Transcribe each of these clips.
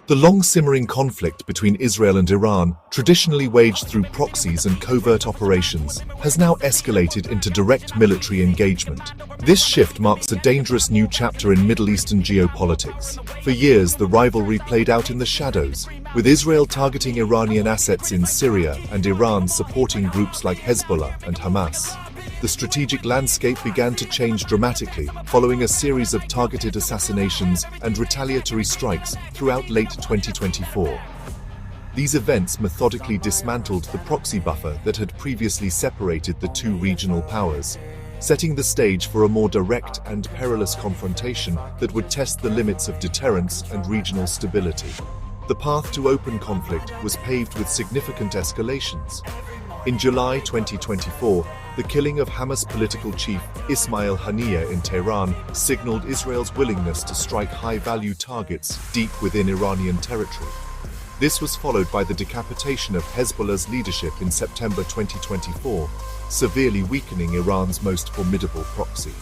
The long-simmering conflict between Israel and Iran, traditionally waged through proxies and covert operations, has now escalated into direct military engagement. This shift marks a dangerous new chapter in Middle Eastern geopolitics. For years, the rivalry played out in the shadows, with Israel targeting Iranian assets in Syria and Iran supporting groups like Hezbollah and Hamas. The strategic landscape began to change dramatically following a series of targeted assassinations and retaliatory strikes throughout late 2024. These events methodically dismantled the proxy buffer that had previously separated the two regional powers, setting the stage for a more direct and perilous confrontation that would test the limits of deterrence and regional stability. The path to open conflict was paved with significant escalations. In July 2024, the killing of Hamas political chief Ismail Haniyeh in Tehran signaled Israel's willingness to strike high-value targets deep within Iranian territory. This was followed by the decapitation of Hezbollah's leadership in September 2024, severely weakening Iran's most formidable proxy.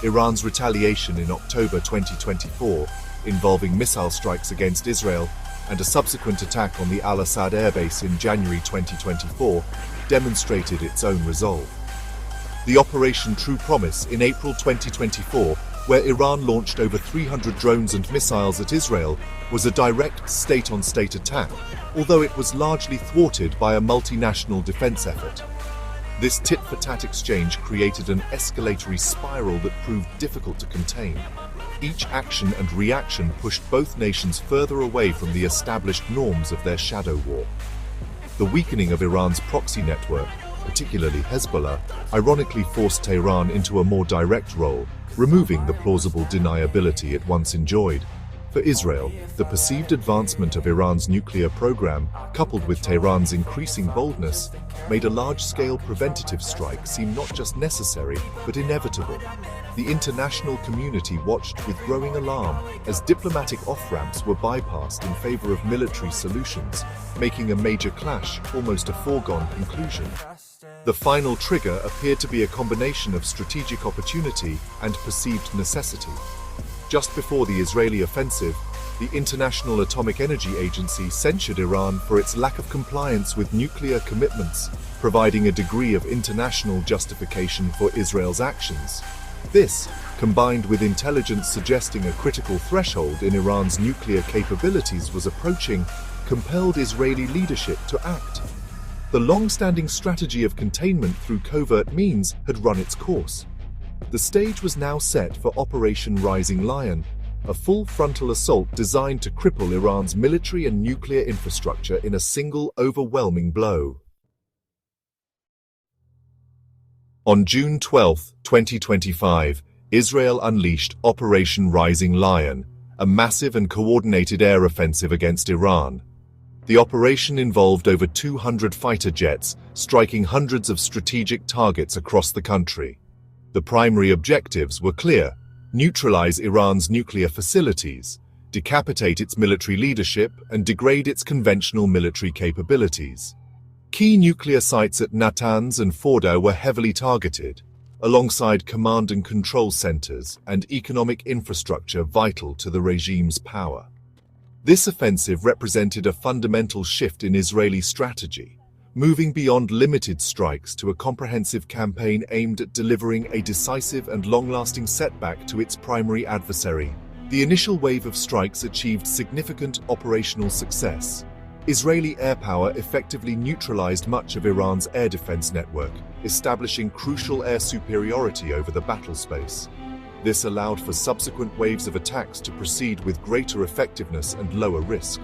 Iran's retaliation in October 2024, involving missile strikes against Israel, and a subsequent attack on the Al-Assad airbase in January 2024 demonstrated its own resolve. The Operation True Promise in April 2024, where Iran launched over 300 drones and missiles at Israel, was a direct state-on-state attack, although it was largely thwarted by a multinational defense effort. This tit-for-tat exchange created an escalatory spiral that proved difficult to contain. Each action and reaction pushed both nations further away from the established norms of their shadow war. The weakening of Iran's proxy network, particularly Hezbollah, ironically forced Tehran into a more direct role, removing the plausible deniability it once enjoyed. For Israel, the perceived advancement of Iran's nuclear program, coupled with Tehran's increasing boldness, made a large-scale preventative strike seem not just necessary, but inevitable. The international community watched with growing alarm as diplomatic off-ramps were bypassed in favor of military solutions, making a major clash almost a foregone conclusion. The final trigger appeared to be a combination of strategic opportunity and perceived necessity. Just before the Israeli offensive, the International Atomic Energy Agency censured Iran for its lack of compliance with nuclear commitments, providing a degree of international justification for Israel's actions. This, combined with intelligence suggesting a critical threshold in Iran's nuclear capabilities was approaching, compelled Israeli leadership to act. The long-standing strategy of containment through covert means had run its course. The stage was now set for Operation Rising Lion, a full frontal assault designed to cripple Iran's military and nuclear infrastructure in a single overwhelming blow. On June 12, 2025, Israel unleashed Operation Rising Lion, a massive and coordinated air offensive against Iran. The operation involved over 200 fighter jets, striking hundreds of strategic targets across the country. The primary objectives were clear: neutralize Iran's nuclear facilities, decapitate its military leadership, and degrade its conventional military capabilities. Key nuclear sites at Natanz and Fordow were heavily targeted, alongside command and control centers and economic infrastructure vital to the regime's power. This offensive represented a fundamental shift in Israeli strategy, moving beyond limited strikes to a comprehensive campaign aimed at delivering a decisive and long-lasting setback to its primary adversary. The initial wave of strikes achieved significant operational success. Israeli air power effectively neutralized much of Iran's air defense network, establishing crucial air superiority over the battle space. This allowed for subsequent waves of attacks to proceed with greater effectiveness and lower risk.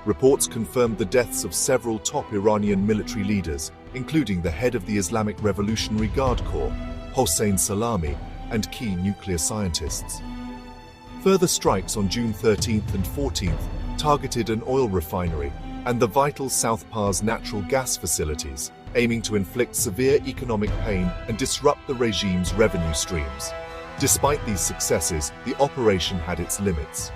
Reports confirmed the deaths of several top Iranian military leaders, including the head of the Islamic Revolutionary Guard Corps, Hossein Salami, and key nuclear scientists. Further strikes on June 13th and 14th targeted an oil refinery and the vital South Pars natural gas facilities, aiming to inflict severe economic pain and disrupt the regime's revenue streams. Despite these successes, the operation had its limits.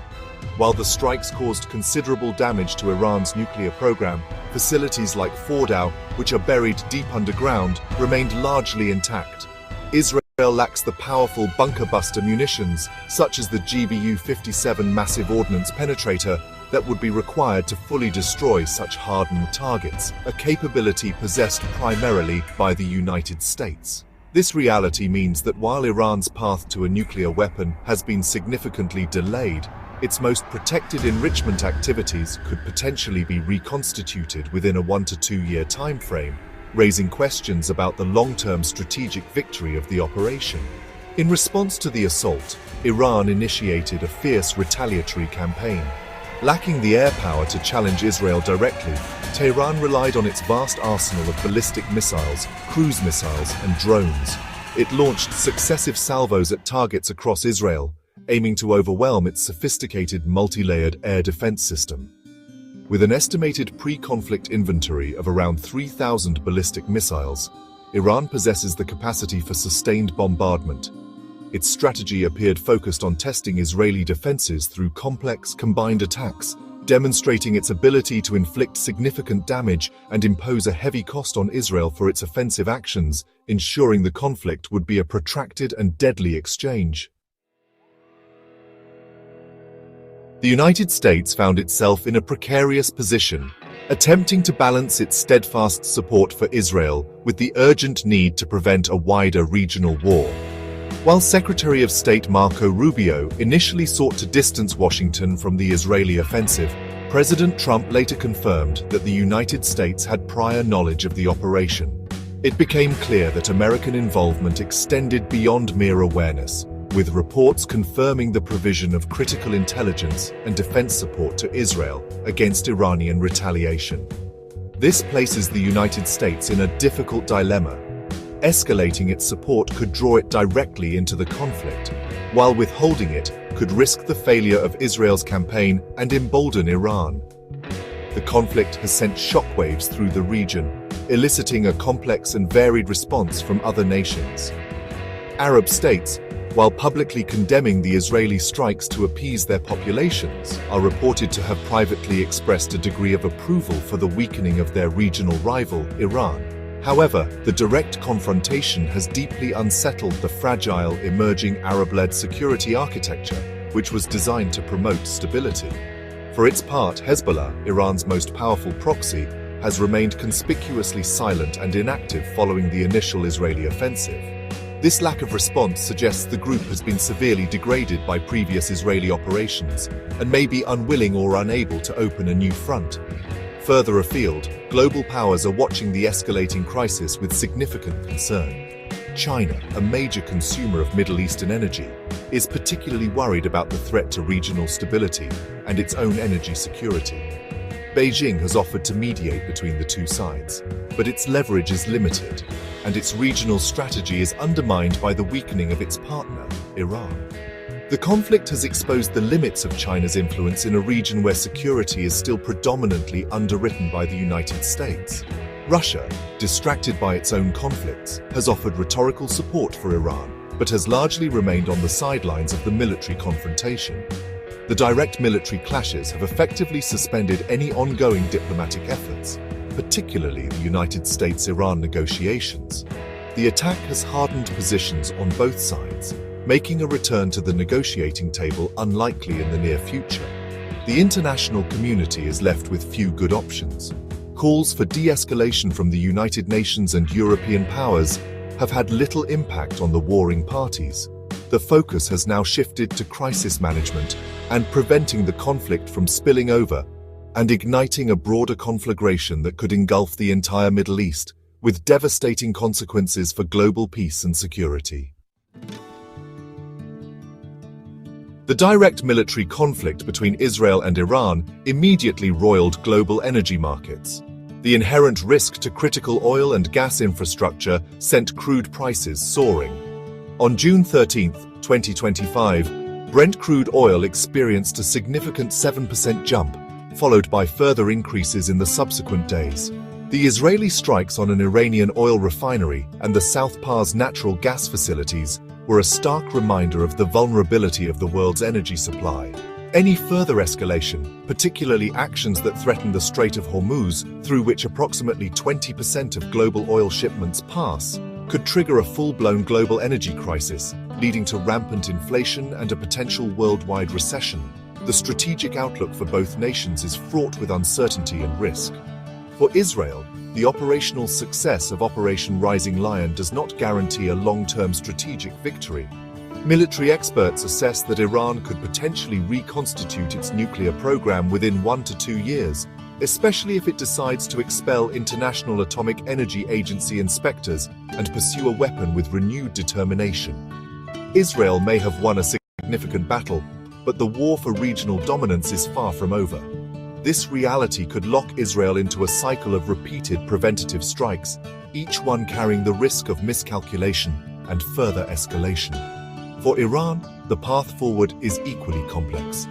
While the strikes caused considerable damage to Iran's nuclear program, facilities like Fordow, which are buried deep underground, remained largely intact. Israel lacks the powerful bunker-buster munitions, such as the GBU-57 massive ordnance penetrator, that would be required to fully destroy such hardened targets, a capability possessed primarily by the United States. This reality means that while Iran's path to a nuclear weapon has been significantly delayed, its most protected enrichment activities could potentially be reconstituted within a 1 to 2 year time frame, raising questions about the long-term strategic victory of the operation. In response to the assault, Iran initiated a fierce retaliatory campaign. Lacking the air power to challenge Israel directly, Tehran relied on its vast arsenal of ballistic missiles, cruise missiles, and drones. It launched successive salvos at targets across Israel, aiming to overwhelm its sophisticated multi-layered air defense system. With an estimated pre-conflict inventory of around 3,000 ballistic missiles, Iran possesses the capacity for sustained bombardment. Its strategy appeared focused on testing Israeli defenses through complex, combined attacks, demonstrating its ability to inflict significant damage and impose a heavy cost on Israel for its offensive actions, ensuring the conflict would be a protracted and deadly exchange. The United States found itself in a precarious position, attempting to balance its steadfast support for Israel with the urgent need to prevent a wider regional war. While Secretary of State Marco Rubio initially sought to distance Washington from the Israeli offensive, President Trump later confirmed that the United States had prior knowledge of the operation. It became clear that American involvement extended beyond mere awareness, with reports confirming the provision of critical intelligence and defense support to Israel against Iranian retaliation. This places the United States in a difficult dilemma. Escalating its support could draw it directly into the conflict, while withholding it could risk the failure of Israel's campaign and embolden Iran. The conflict has sent shockwaves through the region, eliciting a complex and varied response from other nations. Arab states, while publicly condemning the Israeli strikes to appease their populations, are reported to have privately expressed a degree of approval for the weakening of their regional rival, Iran. However, the direct confrontation has deeply unsettled the fragile, emerging Arab-led security architecture, which was designed to promote stability. For its part, Hezbollah, Iran's most powerful proxy, has remained conspicuously silent and inactive following the initial Israeli offensive. This lack of response suggests the group has been severely degraded by previous Israeli operations and may be unwilling or unable to open a new front. Further afield, global powers are watching the escalating crisis with significant concern. China, a major consumer of Middle Eastern energy, is particularly worried about the threat to regional stability and its own energy security. Beijing has offered to mediate between the two sides, but its leverage is limited, and its regional strategy is undermined by the weakening of its partner, Iran. The conflict has exposed the limits of China's influence in a region where security is still predominantly underwritten by the United States. Russia, distracted by its own conflicts, has offered rhetorical support for Iran, but has largely remained on the sidelines of the military confrontation. The direct military clashes have effectively suspended any ongoing diplomatic efforts, particularly the United States-Iran negotiations. The attack has hardened positions on both sides, making a return to the negotiating table unlikely in the near future. The international community is left with few good options. Calls for de-escalation from the United Nations and European powers have had little impact on the warring parties. The focus has now shifted to crisis management and preventing the conflict from spilling over and igniting a broader conflagration that could engulf the entire Middle East, with devastating consequences for global peace and security. The direct military conflict between Israel and Iran immediately roiled global energy markets. The inherent risk to critical oil and gas infrastructure sent crude prices soaring. On June 13, 2025, Brent crude oil experienced a significant 7% jump, followed by further increases in the subsequent days. The Israeli strikes on an Iranian oil refinery and the South Pars natural gas facilities were a stark reminder of the vulnerability of the world's energy supply. Any further escalation, particularly actions that threaten the Strait of Hormuz, through which approximately 20% of global oil shipments pass, could trigger a full-blown global energy crisis, leading to rampant inflation and a potential worldwide recession. The strategic outlook for both nations is fraught with uncertainty and risk. For Israel, the operational success of Operation Rising Lion does not guarantee a long-term strategic victory. Military experts assess that Iran could potentially reconstitute its nuclear program within 1 to 2 years, especially if it decides to expel International Atomic Energy Agency inspectors and pursue a weapon with renewed determination. Israel may have won a significant battle, but the war for regional dominance is far from over. This reality could lock Israel into a cycle of repeated preventative strikes, each one carrying the risk of miscalculation and further escalation. For Iran, the path forward is equally complex.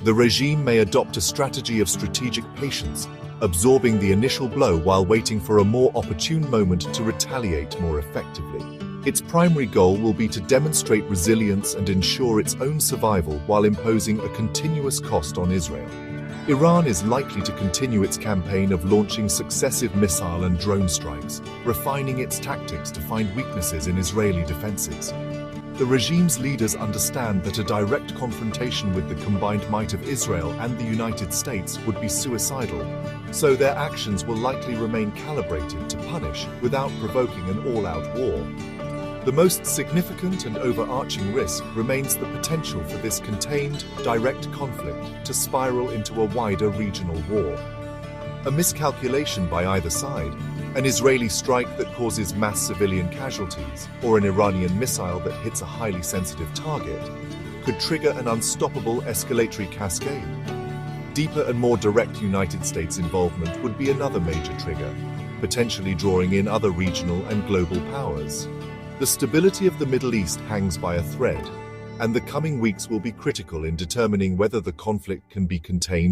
The regime may adopt a strategy of strategic patience, absorbing the initial blow while waiting for a more opportune moment to retaliate more effectively. Its primary goal will be to demonstrate resilience and ensure its own survival while imposing a continuous cost on Israel. Iran is likely to continue its campaign of launching successive missile and drone strikes, refining its tactics to find weaknesses in Israeli defenses. The regime's leaders understand that a direct confrontation with the combined might of Israel and the United States would be suicidal, so their actions will likely remain calibrated to punish without provoking an all-out war. The most significant and overarching risk remains the potential for this contained, direct conflict to spiral into a wider regional war. A miscalculation by either side, an Israeli strike that causes mass civilian casualties, or an Iranian missile that hits a highly sensitive target, could trigger an unstoppable escalatory cascade. Deeper and more direct United States involvement would be another major trigger, potentially drawing in other regional and global powers. The stability of the Middle East hangs by a thread, and the coming weeks will be critical in determining whether the conflict can be contained